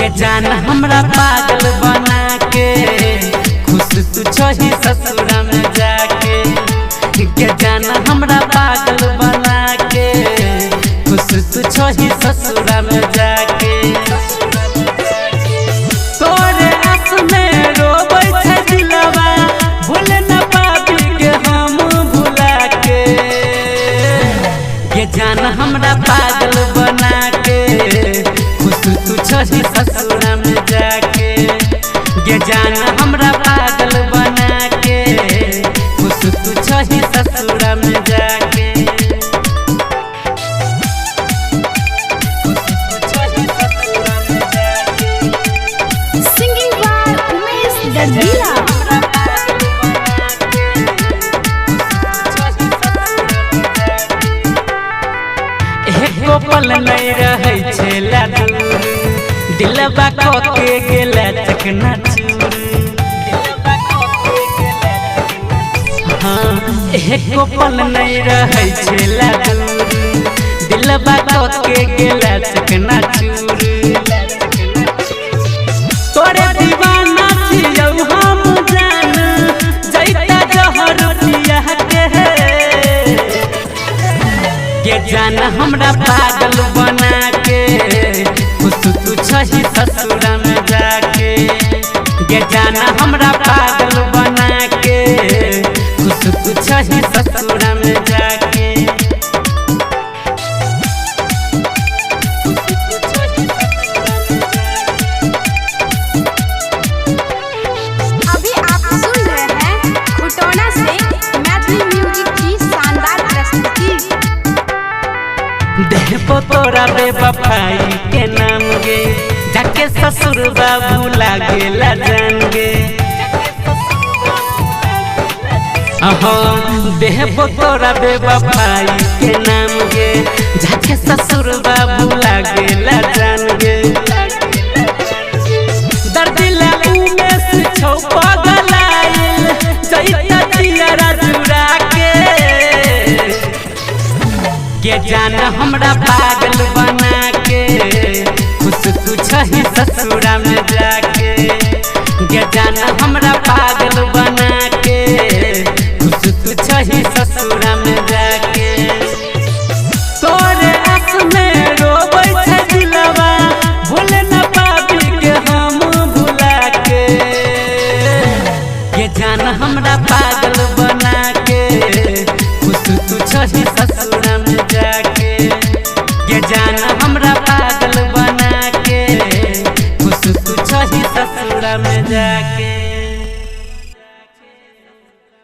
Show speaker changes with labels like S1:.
S1: ये जान हमरा पागल बना के खुश तू छही ससुरा में जाके। ये जान हमरा पागल बना के खुश तू छही ससुरा में जाके। तोरे आस में रोबै छै दिलवा भूल न पाबी के हम भुला के। ये जान हमरा पागल बना के खुश तू छही ससुरा में जाके। ये जान हमरा पागल बना के खुश तू छही ससुरा में जाके।
S2: Singing by Umesh Dandila.
S1: एको पल नहीं रहे छेला दूर दिलबा के गेला चकनाचूर। हाँ एको पल नहीं रहे छेला दूर दिलबा के गेला चकनाचूर। तोरे दीवाना छियौ हम जान जैता जहर पिया के। ये जान हमरा पागल बना के खुश तू छही ससुरा में जाके। ये जान हमरा पागल बना के खुश तू छही ससुरा में जाके।
S2: अभी आप सुन रहे हैं खुटौना से मैथिली म्यूजिक की शानदार प्रस्तुति।
S1: देखो तोरा बेवफाई के नाम गे जाके ससुर बाबू लागेला जान गे। देहबो तोरा बेवफाई के नाम गे जाके ससुर बाबू लागेला जान गे। दर्दिला उमेश छौ पगलाइल जैता तियारा जुड़ा के। ये जान हमरा पागल बना के खुश तू छही ससुरा में जाके। ये जान हमरा पागल बना के खुश तू छही ससुरा में जाके। तोरे आस में रोबै छै दिलवा भूल न पाबी के हम भुला के। ये जान हमरा पागल बना के खुश तू छही ससुरा में जाके। ये जान